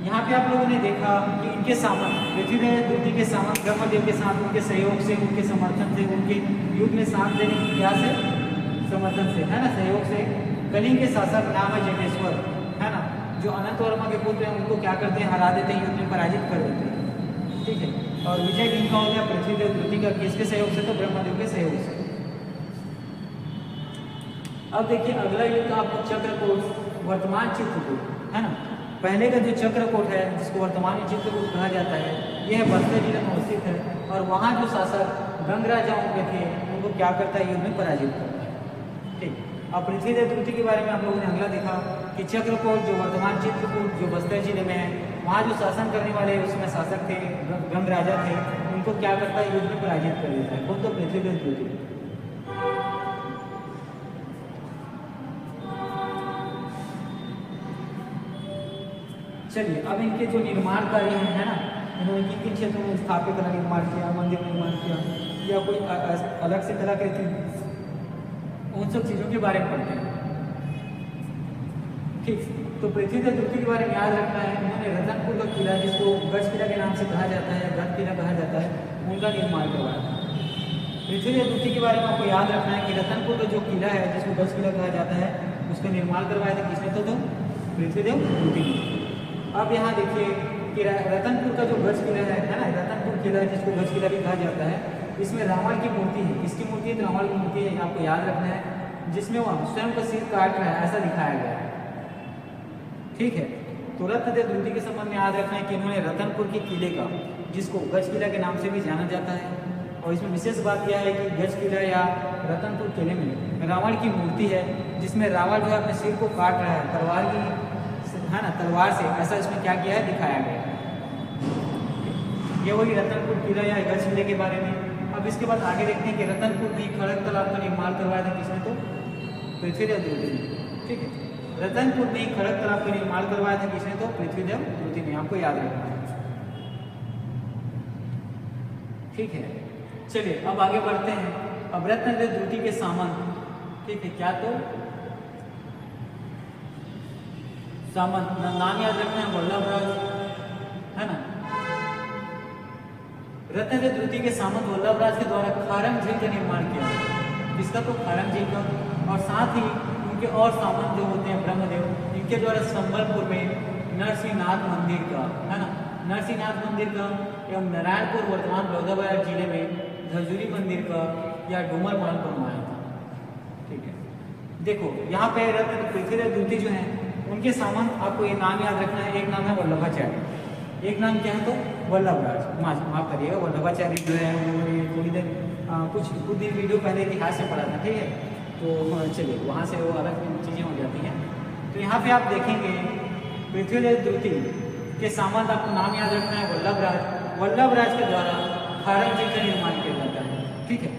यहाँ पे आप लोगों ने देखा कि इनके सामंत पृथ्वीदेव द्वितीय के सामंत ब्रह्मदेव के साथ उनके सहयोग से, उनके समर्थन से, उनके युद्ध में साथ देने की क्या से, समर्थन से, है ना, सहयोग से कलिंग के शासक नाम है जटेश्वर, है ना, जो अनंत वर्मा के पुत्र हैं उनको क्या करते हैं, हरा देते हैं, युद्ध में पराजित कर देते हैं, ठीक है। और विजय किनका हो गया, पृथ्वीदेव द्वितीय का, किसके सहयोग से, तो ब्रह्मदेव के सहयोग से। अब देखिए अगला युद्ध आपको चक्रकोट वर्तमान चित्रकूट, है ना। पहले का जो चक्रकोट है जिसको वर्तमान में चित्रकूट कहा जाता है, यह बस्तर जिले में स्थित है, और वहाँ जो शासक गंग राजाओं के थे उनको क्या करता है, युद्ध में पराजित करता है, ठीक। अब पृथ्वीदेव द्वितीय के बारे में आप लोगों ने अगला देखा कि चक्रकोट जो वर्तमान चित्रकूट जो बस्तर जिले में है, वहाँ जो शासन करने वाले उसमें शासक थे, गंग राजा थे, उनको क्या करता है, युद्ध में पराजित कर देता है, कौन, तो पृथ्वीदेव द्वितीय। चलिए अब इनके जो निर्माण कार्य हैं, है ना, इन्होंने किन किन क्षेत्रों में स्थापित कला निर्माण किया, मंदिर निर्माण किया, या कोई अलग से कलाकृति, उन सब चीज़ों के बारे में पढ़ते हैं, ठीक। तो पृथ्वीदेव द्वितीय के बारे में याद रखना है, इन्होंने रतनपुर का किला, जिसको गज किला के नाम से कहा जाता है, गज किला कहा जाता है, उनका निर्माण करवाया था। पृथ्वीदेव द्वितीय के बारे में आपको याद रखना है कि रतनपुर का जो किला है जिसको गज किला कहा जाता है, उसका निर्माण करवाया था किसने, तो पृथ्वीदेव द्वितीय। अब यहाँ देखिए कि रतनपुर का जो गज किला है ना, रतनपुर किला जिसको गज किला भी कहा जाता है, इसमें रावण की मूर्ति है, किसकी मूर्ति है, रावण की मूर्ति है, आपको याद रखना है, जिसमें वह स्वयं का सिर काट रहा है, ऐसा दिखाया गया है, ठीक है। तो रत्नदेव द्वितीय के संबंध में याद रखना है कि इन्होंने रतनपुर के किले का, जिसको गज किला के नाम से भी जाना जाता है, और इसमें विशेष बात यह है कि गज किला या रतनपुर किले में रावण की मूर्ति है, जिसमें रावण जो है अपने सिर को काट रहा है तलवार की, है ना, तलवार से, ऐसा इसमें क्या किया है, दिखाया गया है। ये वही रतनपुर किला या गज किले के बारे में। अब इसके बाद आगे देखते हैं कि रतनपुर भी खड़क तालाब का निर्माण करवाया था किसने, तो पृथ्वीदेव द्वितीय ने, ठीक है। रतनपुर भी खड़क तालाब का निर्माण करवाया था किसने, तो पृथ्वीदेव द्वितीय ने, आपको याद रखना है, ठीक है। चलिए अब आगे बढ़ते हैं। अब रत्नदेव द्वितीय के सामंत, ठीक है, क्या, तो सामंत, नाम याद रखना है, वल्लभराज, है ना। रत्नदेव द्वितीय के सामंत वल्लभराज के द्वारा खारंग झील का निर्माण किया, किसका, तो खारंग झील का। और साथ ही उनके और सामंत जो होते हैं ब्रह्मदेव, इनके द्वारा संबलपुर में नरसिंहनाथ मंदिर का, है ना, नरसिंहनाथ मंदिर का, एवं नारायणपुर वर्तमान बलौदाबाजार जिले में धजूरी मंदिर का या डूमर महल बनवाया था, ठीक है। देखो यहाँ पे रत्न पृथ्वीदेव द्वितीय जो है उनके सामंत, आपको ये नाम याद रखना है, एक नाम है वल्लभाचार्य, एक नाम क्या है, तो वल्लभराज, माफ करिएगा, वल्लभाचार्य जो है उन्होंने थोड़ी देर कुछ दिन वीडियो पहले इतिहास से पढ़ा था, ठीक है। तो चलिए वहाँ से वो अलग चीज़ें हो जाती हैं। तो यहाँ पे आप देखेंगे पृथ्वीदेव द्वितीय के सामंत, आपको नाम याद रखना है वल्लभराज, वल्लभराज के द्वारा खारंग झील का निर्माण किया जाता है, ठीक है।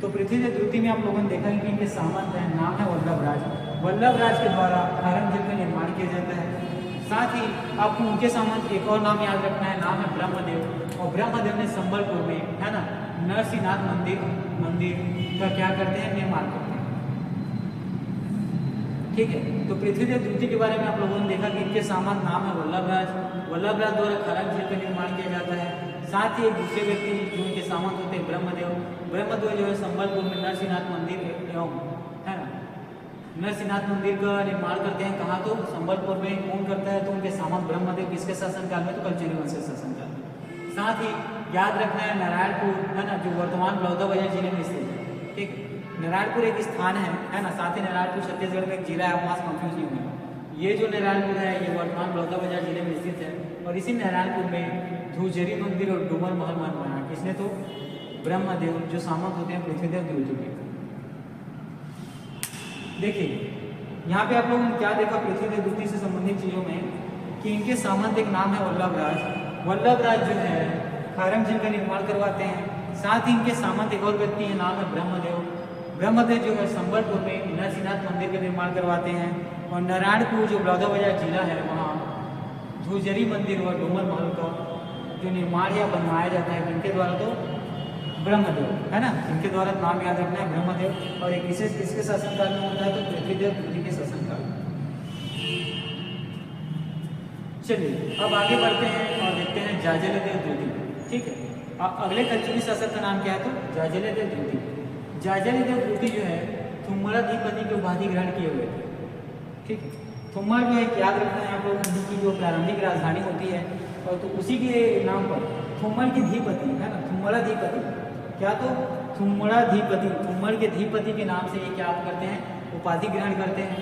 तो पृथ्वीदेव द्वितीय में आप लोगों ने देखा कि इनके सामंत हैं, नाम है वल्लभराज। वल्लभराज के द्वारा औरंगजेब का निर्माण किया जाता है। साथ ही आपको उनके सामंत एक और नाम याद रखना है, नाम है ब्रह्मदेव। और ब्रह्मदेव ने संबलपुर में, है ना, नरसिंहनाथ मंदिर का क्या करते हैं, निर्माण करते हैं। ठीक है, तो पृथ्वीदेव द्वितीय के बारे में आप लोगों ने देखा कि इनके सामंत नाम है वल्लभराज। वल्लभराज द्वारा औरंगजेब का निर्माण किया जाता है। साथ ही एक दूसरे व्यक्ति जो इनके सामंत होते हैं ब्रह्मदेव। ब्रह्मदेव जो है संबलपुर में नरसिंहनाथ मंदिर एवं, है ना, नरसिंहनाथ मंदिर का निर्माण करते हैं। कहाँ? तो संबलपुर में। कौन करता है? तो उनके सामंत ब्रह्मदेव। किसके शासनकाल में? तो कलचुरी वंश के शासनकाल में। साथ ही याद रखना है नारायणपुर, है ना, जो वर्तमान बलौदाबाजार जिले में स्थित है। ठीक है, नारायणपुर एक स्थान है ना। साथ ही नारायणपुर छत्तीसगढ़ का एक जिला है, आप वहाँ कंफ्यूज नहीं होंगे। ये जो नारायणपुर है ये वर्तमान बलौदाबाजार जिले में स्थित है। और इसी नारायणपुर में धूजरी मंदिर और डूमर महल बनवाया। किसने? तो ब्रह्मदेव, जो सामंत होते हैं पृथ्वीदेव द्वितीय के। देखिए यहाँ पे आप लोगों ने क्या देखा पृथ्वीदेव द्वितीय से संबंधित चीजों में, कि इनके सामंत एक नाम है वल्लभराज। वल्लभराज जो है औरंगजेब का निर्माण करवाते हैं। साथ ही इनके सामंत एक और व्यक्ति है, नाम है ब्रह्मदेव। ब्रह्मदेव जो है संबलपुर में नरसिंहनाथ मंदिर का निर्माण करवाते हैं। और नारायणपुर जो बलौदाबाजार जिला है वहाँ धूजरी मंदिर और डूमर महल का जो निर्माण या बनवाया जाता है इनके द्वारा, तो ब्रह्मदेव, है ना, इनके द्वारा नाम याद रखना है ब्रह्मदेव। और एक विशेष किसके शासनकाल में होता है? तो पृथ्वीदेव द्वितीय के शासनकाल में। चलिए अब आगे बढ़ते हैं और देखते हैं जाजलदेव द्वितीय। ठीक है, अगले कलचुरी शासक का नाम क्या है? तो जाजलदेव द्वितीय। जाजलदेव द्वितीय जो है थुम्मराधिपति की उपाधि ग्रहण किए हुए थे। ठीक है, थुम्मा जो है याद रखना है आप लोग, की जो प्रारंभिक राजधानी होती है, और तो उसी के नाम पर थुम्मड़ के धीपति, है ना, थुम्मराधिपति। क्या? तो थुम्मराधिपति, थुम्मड़ के धीपति के नाम से ये क्या करते हैं? उपाधि ग्रहण करते हैं।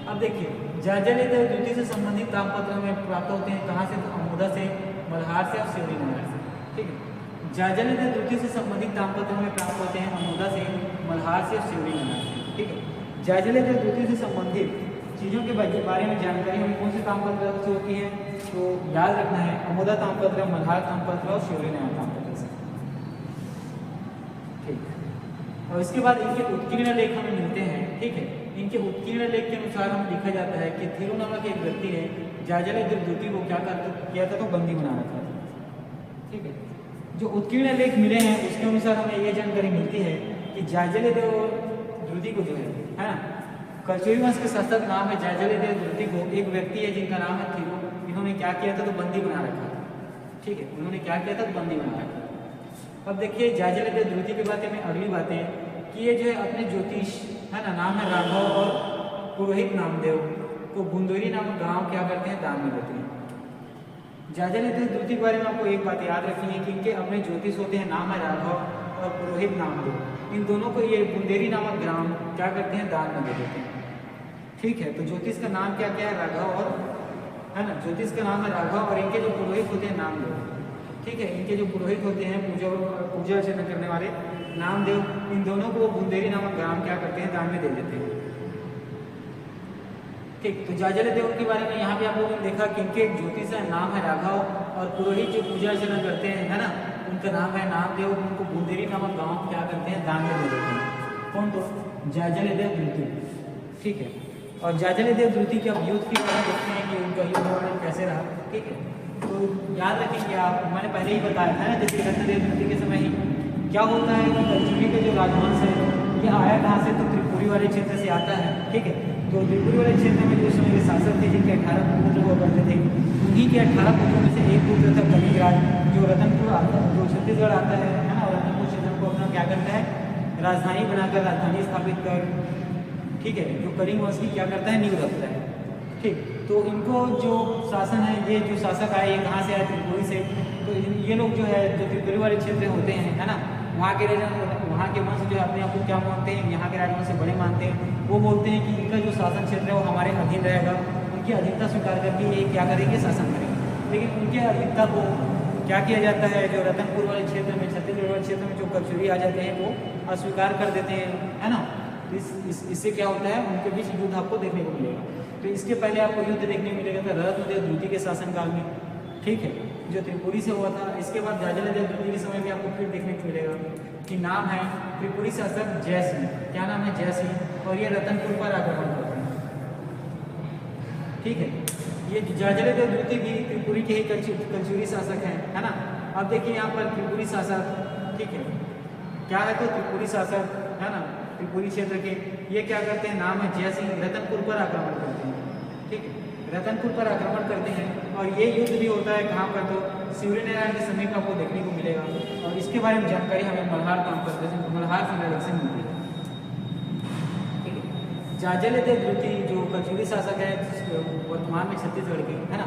अब देखिए जाजलदेव द्वितीय से संबंधित तामपत्र में प्राप्त होते हैं। कहाँ से? तो अमोदा से, मल्हार से और सिवरी नगर से। ठीक है, जाजलदेव द्वितीय से संबंधित तामपत्र में प्राप्त होते हैं अमोदा से, मल्हार से और सिवरी नगर से। ठीक है, जाजलदेव द्वितीय से संबंधित चीज़ों के बारे में जानकारी हमें कौन से तामपत्र से होती है? तो याद रखना है अमोदा तामपत्र, मल्हार तामपत्र और सिवरी नगर तामपत्र से। ठीक, और इसके बाद इनके उत्कीर्ण लेख हमें मिलते हैं। ठीक है, इनके उत्कीर्ण लेख के अनुसार हमें लिखा जाता है कि थिरु नामक एक व्यक्ति ने जाजलदेव द्वितीय को क्या किया था? तो बंदी बना रखा था। ठीक है, जो उत्कीर्ण लेख मिले हैं उसके अनुसार हमें ये जानकारी मिलती है कि जाजलदेव द्वितीय को जो है ना, कलचुरी वंश के शासक नाम है जाजलदेव द्वितीय को एक व्यक्ति है जिनका नाम है थिरु, इन्होंने क्या किया था? तो बंदी बना रखा था। ठीक है, उन्होंने क्या किया था? तो बंदी बना रखा। अब देखिए जाजलदेव द्वितीय की बातें में अगली बातें कि ये जो है अपने ज्योतिष, है ना, नाम है राघव और पुरोहित नामदेव को बुंदेरी नामक गांव क्या करते हैं? दान में देते हैं। जाजलदेव द्वितीय के बारे में आपको एक बात याद रखनी है कि इनके अपने ज्योतिष होते हैं, नाम है राघव और पुरोहित नामदेव। इन दोनों को ये बुंदेरी नामक ग्राम क्या करते हैं? दान में दे देते हैं। ठीक है, तो ज्योतिष का नाम क्या क्या है? राघव और, है ना, ज्योतिष का नाम है राघव और इनके जो पुरोहित होते हैं नामदेव। ठीक है, इनके जो पुरोहित होते हैं पूजा अर्चना करने वाले नामदेव, इन दोनों को बुंदेरी नामक ग्राम क्या करते हैं? दान में दे देते हैं। ठीक, तो जाजलदेव के बारे में यहाँ पे आप लोगों ने देखा कि इनके ज्योतिष का नाम है राघव और पुरोहित जो पूजा अर्चना करते हैं, है ना, उनका नाम है नामदेव। उनको बुंदेरी नामक गाँव क्या करते हैं? दान में दे देते हैं। कौन? तो जाजलदेव द्वितीय। ठीक है, और जाजलदेव द्वितीय के अब युद्ध की तरह देखते हैं कि उनका युद्ध वर्णन कैसे रहा। ठीक है, तो याद रखेंगे आप, मैंने पहले ही बताया था ना, जैसे कृष्णदेव द्वितीय के समय ही क्या होता है कि कलचुगी का जो राजवंश है ये आया कहाँ से? तो त्रिपुरी वाले क्षेत्र से आता है। ठीक है, तो त्रिपुरी वाले क्षेत्र में जो समय के शासक थे जिनके 18 पुत्र हुआ करते थे, उन्हीं के 18 पुत्रों में से एक पुत्र था कलिंगराज, जो रतनपुर आता है, जो छत्तीसगढ़ आता है ना, और रतनपुर क्षेत्र को अपना क्या करता है? राजधानी बनाकर, राजधानी स्थापित कर, ठीक है, जो कलिंग वंश की क्या करता है? नींव रखता है। ठीक, तो इनको जो शासन है, ये जो शासक आए ये कहाँ से आए? त्रिपुरी से। तो ये लोग जो है जो त्रिपुरी वाले क्षेत्र होते हैं, है ना, वहाँ के वंश जो है अपने आप को क्या मानते हैं? यहाँ के राजवंश से बड़े मानते हैं। वो बोलते हैं कि इनका जो शासन क्षेत्र है वो हमारे अधीन रहेगा, उनकी अधीनता स्वीकार करके ये क्या करेंगे? शासन करेंगे। लेकिन उनके अधीनता को क्या किया जाता है? जो रतनपुर वाले क्षेत्र में, छत्तीसगढ़ वाले क्षेत्र में जो कलचुरी आ जाते हैं वो अस्वीकार कर देते हैं, है ना। इससे क्या होता है? उनके बीच युद्ध आपको देखने को मिलेगा। तो इसके पहले आपको युद्ध देखने को मिलेगा था रत्नदेव द्वितीय के शासनकाल में। ठीक है, जो त्रिपुरी से हुआ था। इसके बाद जाजलदेव द्वितीय के समय भी आपको फिर देखने को मिलेगा कि नाम है त्रिपुरी शासक जयसिंह। क्या नाम है? जयसिंह। और ये रतनपुर पर आक्रमण करते हैं। ठीक है, ये जाजलदेव द्वितीय भी त्रिपुरी के ही कलचुरी शासक हैं, है ना। अब देखिए यहाँ पर त्रिपुरी शासक, ठीक है, क्या है तो त्रिपुरी शासक, है ना, त्रिपुरी क्षेत्र के। ये क्या करते हैं? नाम है जयसिंह, रतनपुर पर आक्रमण करते हैं। ठीक है, रतनपुर पर आक्रमण करते हैं और ये युद्ध भी होता है कहाँ पर? तो सूर्यनारायण के समीप आपको देखने को मिलेगा। और इसके बारे में जानकारी हमें मल्हार की लड़ाई से मिलती है। ठीक है, जाजलदेव द्वितीय जो कलचुरी शासक है वर्तमान में छत्तीसगढ़ के, है ना,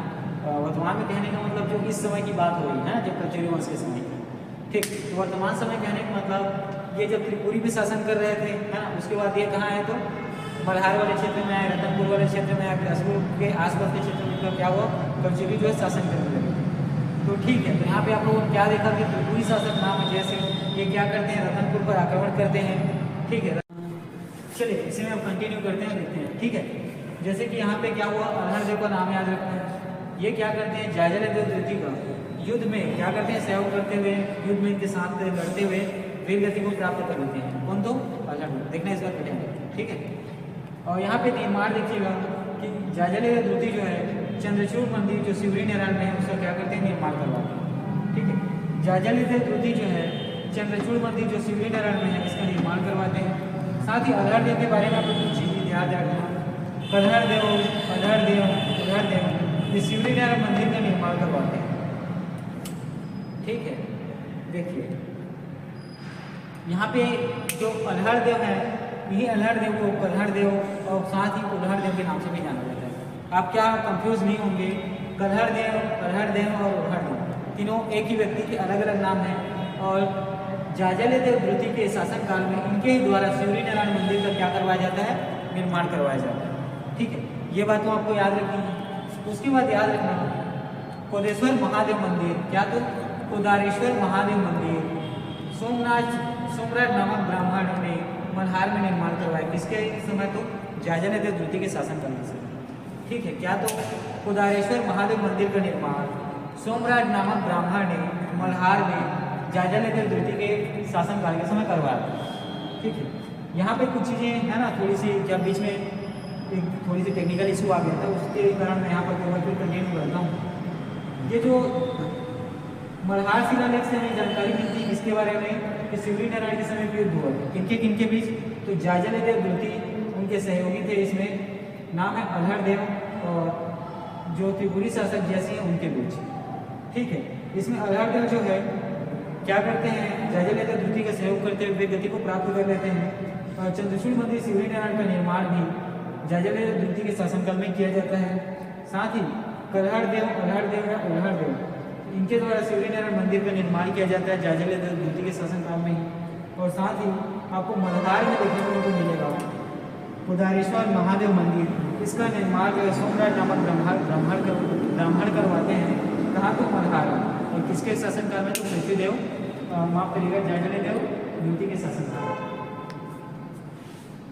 वर्तमान में कहने का मतलब जो इस समय की बात हो रही है ना, जब कलचुरी वंश के समय की। ठीक, तो वर्तमान समय कहने का मतलब ये जब त्रिपुरी पे शासन कर रहे थे, है ना, उसके बाद ये कहाँ है तो मल्हार वाले क्षेत्र में आए, रतनपुर वाले क्षेत्र में आए, बिलासपुर के आसपास के क्षेत्र में क्या हुआ? कलचुरी जो है शासन करने लगे। तो ठीक है, तो यहाँ पे आप लोगों ने क्या देखा कि त्रिपुरी शासक नाम है जयसिंह, ये क्या करते हैं? रतनपुर पर आक्रमण करते हैं। ठीक है, चलिए इसे में हम कंटिन्यू करते हैं, देखते हैं। ठीक है, जैसे कि यहाँ पे क्या हुआ? अल्हड़देव का नाम याद रखना है। ये क्या करते हैं? जाजलदेव द्वितीय का युद्ध में क्या करते हैं? सहयोग करते हुए, युद्ध में इनके साथ लड़ते हुए वीर गति को प्राप्त कर लेते हैं। कौन? तो अल्हड़देव। देखना इस बात बैठेंगे। ठीक है, और यहाँ पे निर्माण देखिएगा कि जाजलदेव द्वितीय जो है चंद्रचूड़ मंदिर जो शिवरी नारायण में है उसका क्या करते हैं? निर्माण करवाते हैं। ठीक है, जाजलदेव द्वितीय जो है चंद्रचूड़ मंदिर जो शिवरी नारायण में है इसका निर्माण करवाते हैं। साथ ही अल्हड़देव के बारे में आपको कुछ चीज़ें याद रखना। अल्हड़देव ये शिवरी नारायण मंदिर का निर्माण करवाते हैं। ठीक है, देखिए यहाँ पे जो अल्हड़देव है, यही अल्हड़देव को कल्हड़देव और साथ ही उल्हड़देव के नाम से भी जाना जाता है। आप क्या कंफ्यूज नहीं होंगे? कल्हड़देव, अल्हड़देव और उल्हड़देव तीनों एक ही व्यक्ति के अलग अलग नाम हैं। और जाजलदेव द्वितीय के शासनकाल में इनके ही द्वारा शिवरी नारायण मंदिर का क्या करवाया जाता है? निर्माण करवाया जाता है। ठीक है, ये बात तो आपको याद रखनी है। उसके बाद याद रखना कोदेश्वर महादेव मंदिर, क्या तो कोदारेश्वर महादेव मंदिर सोमराज नामक ब्राह्मण ने मल्हार में निर्माण करवाया। किसके समय? तो जाजलदेव द्वितीय के शासन करने से। ठीक है, क्या तो कोदारेश्वर महादेव मंदिर का निर्माण सोमराज नामक ब्राह्मण ने मल्हार में जाजलदेव द्वितीय के शासनकाल के समय करवाया। ठीक है, यहाँ पे कुछ चीज़ें है ना, थोड़ी सी जब बीच में एक थोड़ी सी टेक्निकल इशू आ गया था, उसके कारण मैं यहाँ पर केवल फिर कंटिन्यू करता हूँ। ये जो मल्हार शिलालेख से हमें जानकारी मिलती है इसके बारे में कि शिवरी नारायण के समय युद्ध हुआ था। किनके बीच? तो जाजलदेव द्वितीय उनके सहयोगी थे, इसमें नाम है अल्हड़देव और जो त्रिपुरी शासक जयसिंह उनके बीच। ठीक है, इसमें अल्हड़देव जो है क्या करते हैं? जाजलदेव द्वितीय का सहयोग करते हुए गति को प्राप्त कर लेते हैं। और चंद्रचूड़ मंदिर शिवरी नारायण का निर्माण भी जाजलदेव द्वितीय के शासनकाल में किया जाता है। साथ ही कल्हड़देव, अल्हड़देव या उल्हड़देव इनके द्वारा शिवरी नारायण मंदिर का निर्माण किया जाता है जाजलदेव द्वितीय के शासनकाल में ही। और साथ ही आपको मल्हार में देखने को मिलेगा कोदारेश्वर महादेव मंदिर, इसका निर्माण जो है सोमराज नामक ब्राह्मण करवाते हैं। कहाँ? तो मल्हार। और किसके शासनकाल में? तो पृथ्वीदेव, माफ करिएगा, जाजलदेव द्वितीय के शासनकाल।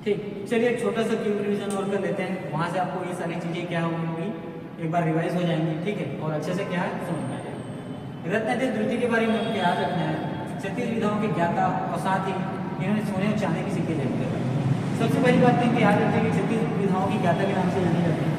ठीक, चलिए एक छोटा सा क्यू रिविजन और कर लेते हैं। वहाँ से आपको ये सारी चीज़ें क्या होंगी एक बार रिवाइज हो जाएंगी। ठीक है, और अच्छे से क्या है समझ में आ जाएगा। रत्नादेव द्वितीय के बारे में आपको याद रखना है 36 विधाओं के ज्ञाता और साथ ही इन्होंने सोने और चांदी के सिक्के जारी किया। सबसे पहली बात है कि याद रखते हैं कि 36 विधाओं के ज्ञाता के नाम से जाने जाते हैं।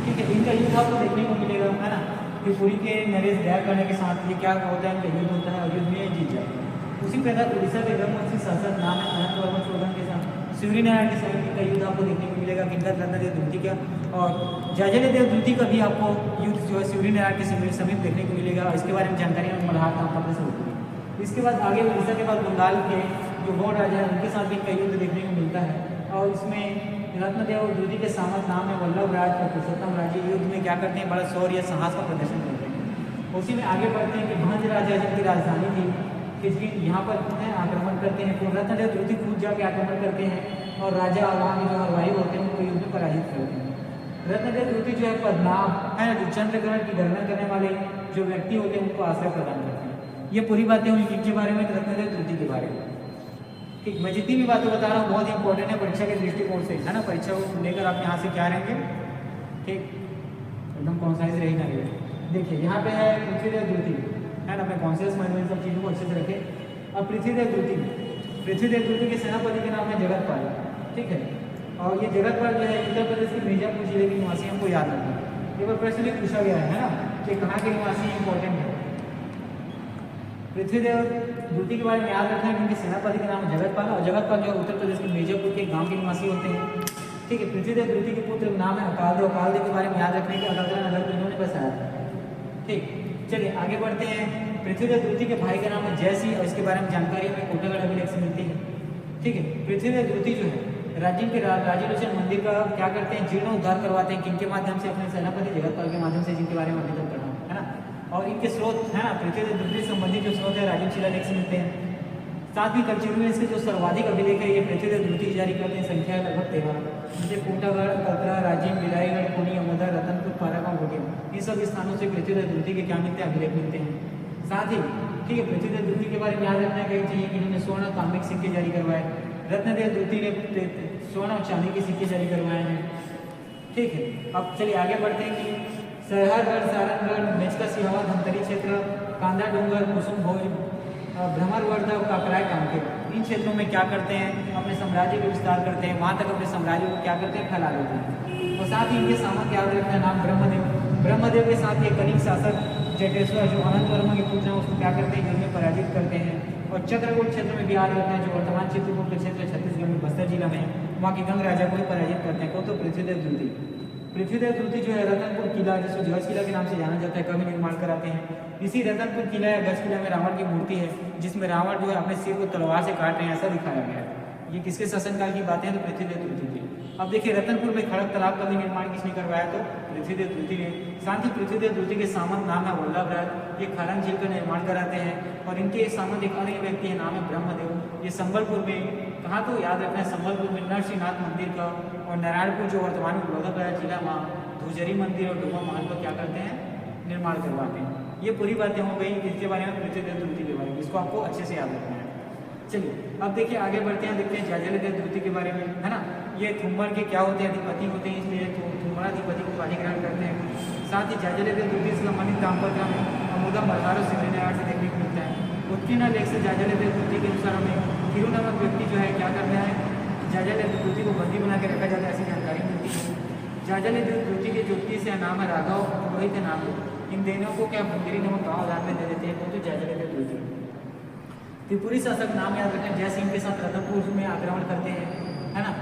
ठीक है, इनका युद्ध आपको देखने को मिलेगा, है ना, त्रिपुरी के नरेश दया करने के साथ ये क्या होता है? इनका युद्ध होता है और युद्ध में जीत जाते हैं। उसी प्रकार उड़ीसा के ब्रह्मवंशी शासक नाम है अनंत वर्मा चौधरी के साथ शिवरी नारायण के समय का युद्ध आपको देखने को मिलेगा। किनका? रत्नादेव द्वितीय का। और जाजलदेव द्वितीय का भी आपको युद्ध जो है शिवरी नारायण के समीप देखने को मिलेगा। इसके बारे में जानकारी हम मल्हार नाम पत्र से होती है। इसके बाद आगे उड़ीसा के बाद बंगाल के जो गौड़ राजा है उनके साथ भी कई युद्ध देखने को मिलता है। और इसमें रत्नदेव द्वितीय के सामंत नाम है वल्लभ राज और पुरुषोत्तम राज। युद्ध में क्या करते हैं? बड़ा शौर्य या साहस का प्रदर्शन करते हैं। उसी में आगे बढ़ते हैं कि भंज राजा जिनकी राजधानी थी किसकी, यहाँ पर आक्रमण करते हैं। तो रत्नदेव द्वितीय खुद जाके आक्रमण करते हैं और राजा और वहाँ के जो हलवाई होते हैं उनको युद्ध में पराजित करते हैं। रत्नदेव द्वितीय जो है पद्मनाभ है ना, जो चंद्रग्रहण की गणना करने वाले जो व्यक्ति होते हैं उनको आश्रय प्रदान करते हैं। ये पूरी बातें हुई किनके बारे में? रत्नदेव द्वितीय के बारे में। ठीक, मैं जितनी भी बातें बता रहा हूँ बहुत ही इंपॉर्टेंट है परीक्षा के दृष्टिकोण से, है ना। परीक्षा को लेकर आप यहाँ से क्या रहेंगे? ठीक, एकदम कॉन्साइज रही ना रहे। देखिए यहाँ पे है पृथ्वीदेव द्वितीय, है ना, अपने कॉन्शियस माइंड में सब चीज़ों को अच्छे से रखें। अब पृथ्वीदेव द्वितीय के सेनापति के नाम है जगतपाल, ठीक है। और ये जगतपाल जो है उत्तर प्रदेश के मिर्जापुर जिले के निवासी, हमको याद रखना। ये बार प्रश्न भी पूछा गया है ना कि कहाँ के निवासी इंपॉर्टेंट है। पृथ्वीदेव द्वितीय के बारे में याद रखना है क्योंकि सेनापति का नाम जगतपाल, और जगतपाल जो उत्तर प्रदेश के मिर्जापुर के गाँव के निवासी होते हैं, ठीक है। पृथ्वीदेव द्वितीय के पुत्र नाम है अकालदेव। अकालदेव के बारे में याद रखने के अकालदेव नगर को इन्होंने बसाया था, ठीक। चलिए आगे बढ़ते हैं। पृथ्वीदेव द्वितीय के भाई का नाम है जयसिंह और इसके बारे में जानकारी हमें कोटागढ़ अभिलेख से मिलती है, ठीक है। पृथ्वीदेव द्वितीय जो है राजीव के राजलोचन मंदिर का क्या करते हैं, जीर्णोद्धार करवाते हैं। किनके माध्यम से? अपने सेनापति जगतपाल के माध्यम से, जिनके बारे में अभी तक पढ़ा है ना। और इनके स्रोत है ना, पृथ्वीदेव द्वितीय संबंधित जो स्रोत है राजीव शिलालेख से मिलते हैं। साथ ही कल्चर में इसके जो सर्वाधिक अभिलेख है ये पृथ्वीदेव द्वितीय जारी करते हैं, संख्या है लगभग 13, जैसे कोटागढ़, कतरा, राजीव, बिलाईगढ़, पुनी, अमोदा, रतनपुर, पारागांव, घोटिया, इन सभी स्थानों से पृथ्वीदेव द्वितीय के क्या मिलते हैं, अभिलेख मिलते हैं। साथ ही ठीक है, पृथ्वीदेव द्वितीय के बारे में याद रखना चाहिए कि इन्होंने स्वर्ण तांबिक सिक्के जारी करवाए। रत्नदेव द्वितीय ने स्वर्ण और चांदी के सिक्के जारी करवाए हैं, ठीक है। अब चलिए आगे बढ़ते हैं कि सरहदगढ़, सारंगगढ़, मेचका सिहावा, धमतरी क्षेत्र, कांदा डूंगर, कुसुम भोज, भ्रमरवर्धा, काकराय, कांकेर, इन क्षेत्रों में क्या करते हैं, अपने साम्राज्य का विस्तार करते हैं। वहाँ तक अपने साम्राज्य को क्या करते हैं, फैला देते हैं। और साथ ही इनके सामंत याद रखना नाम ब्रह्मदेव के साथ ये कनिक शासक जटेश्वर जो अनंत वर्मा के पुत्र हैं उसको क्या करते हैं, युद्ध में पराजित करते हैं। और चंद्रगुप्त क्षेत्र में भी याद रखना है, जो वर्तमान चित्रकूट क्षेत्र छत्तीसगढ़ में बस्तर जिला में है, वहाँ के गंग राजा को भी पराजित करते हैं। तो पृथ्वीदेव द्वितीय जो है रतनपुर किला, जिसको जज किला के नाम से जाना जाता है, कभी निर्माण कराते हैं। इसी रतनपुर किला या गज किला में रावण की मूर्ति है, जिसमें रावण जो है अपने सिर को तलवार से काट रहे हैं, ऐसा दिखाया गया है। ये किसके शासनकाल की बातें हैं, तो पृथ्वीदेव द्वितीय की। अब देखिए रतनपुर में खड़क तालाब का भी निर्माण किसने करवाया, तो पृथ्वीदेव द्वितीय ने। साथ ही पृथ्वीदेव द्वितीय के सामंत नाम है वल्लभराज, ये खारंग झील का निर्माण कराते हैं। और इनके सामंत एक अन्य व्यक्ति है, नाम है ब्रह्मदेव। ये संबलपुर में, कहाँ तो याद रखना है, संबलपुर में नरसिंहनाथ मंदिर का, और नारायणपुर जो वर्तमान में बलौदाबाजार जिला में धुजरी मंदिर और डूबा महल का क्या करते हैं, निर्माण करवाते हैं। ये पूरी बातें हो गई इसके बारे में, पृथ्वीदेव द्वितीय के बारे में, इसको आपको अच्छे से याद रखना है। चलिए अब देखिए आगे बढ़ते हैं, देखते हैं जाजलदेव द्वितीय के बारे में, है ना। ये थुम्बर के क्या होते हैं, अधिपति होते हैं, इसलिए थुम्बराधिपति को प्राधिकरण करते हैं। साथ ही जाजलदेव द्वितीय से संबंधित दाम्पत्य में अमुदा मल्हार और सिद्धिनारायण से देखने को मिलता है। उत्कीर्ण लेख से जाजलदेव द्वितीय के अनुसार हमें थिरु नामक व्यक्ति जो है क्या करता है, जाजलदेव द्वितीय को बंदी बना के रखा जाता है, ऐसी जानकारी मिलती है। जाजलदेव द्वितीय के ज्योतिष है नाम है राघव, रोहित है नाम। इन दोनों को क्या मुंगेरी नामक गाँव दान में दे देते हैं, तो जाजलदेव द्वितीय। त्रिपुरी शासक नाम याद रखें, जयसिंह के साथ रतनपुर में आक्रमण करते हैं, है ना।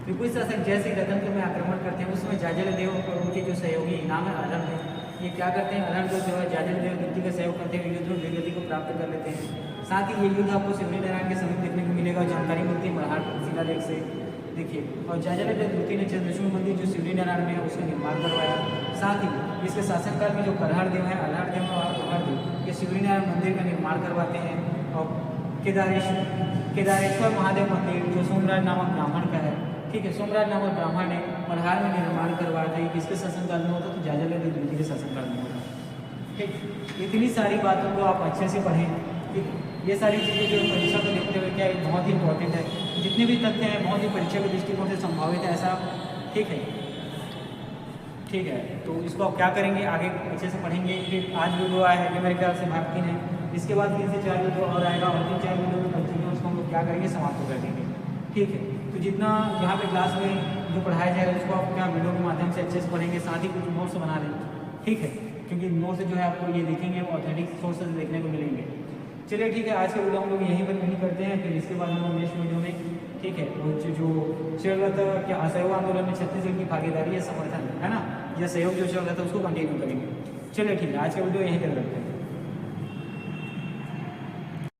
त्रिपुरी शासक जयसिंह रतनपुर में आक्रमण करते हैं, उसमें जाजलदेव और उनके जो सहयोगी नाम है अलग है, ये क्या करते हैं, अलग जो है जाजलदेव द्वितीय का सहयोग करते हुए युद्ध में वीरगति को प्राप्त कर लेते हैं। साथ ही ये युद्ध आपको सिद्धिनारायण के समीप देखने को मिलेगा, जानकारी मिलती है मल्हार शिलालेख से, देखिए। और जाजलदेव द्वितीय ने चंद्रशूल मंदिर जो सिद्धिनारायण में है उसका निर्माण करवाया। साथ ही इसके शासनकाल में जो कल्हारदेव है, अल्हारदेव और कल्हारदेव, ये सिद्धिनारायण मंदिर का निर्माण करवाते हैं। और केदारेश्वर महादेव मंदिर जो सोमराज नामक ब्राह्मण का है, ठीक है, सोमराज नामक ब्राह्मण ने मल्हार में निर्माण करवाया था। ये किसके शासनकाल में होता, तो जाजलदेव द्वितीय के शासनकाल में होता, ठीक। इतनी सारी बातों को आप अच्छे से पढ़ें, ठीक। ये सारी चीज़ें जो परीक्षा को देखते हुए क्या बहुत ही इंपॉर्टेंट है, जितने भी तथ्य हैं बहुत ही परीक्षा के दृष्टिकोण से संभावित है, ऐसा, ठीक है, ठीक है। तो इसको आप क्या करेंगे, आगे अच्छे से पढ़ेंगे। फिर आज वीडियो आया है, ये मेरे ख्याल से भाग 3 है, इसके बाद 3 से 4 वीडियो और आएगा, और 3-4 वीडियो में कंटिन्यू उसको हम लोग क्या करेंगे, समाप्त कर देंगे, ठीक है। तो जितना यहाँ पे क्लास में जो पढ़ाया जाएगा उसको आप क्या वीडियो के माध्यम से अच्छे से पढ़ेंगे, साथ ही कुछ नोट्स बना लें, ठीक है, क्योंकि नोट्स जो है आपको ये देखेंगे ऑथेंटिक सोर्सेज देखने को मिलेंगे। चलिए ठीक है, आज का वीडियो हम लोग यहीं पर नहीं करते हैं, फिर इसके बाद हम लोग नेक्स्ट वीडियो में, ठीक है, वो जो चल रहा था कि असहयोग आंदोलन में छत्तीसगढ़ की भागीदारी या समर्थन, है ना, या सहयोग जो चल रहा था उसको कंटिन्यू करेंगे। चलिए ठीक है, आज का वीडियो यहीं तक रखते हैं।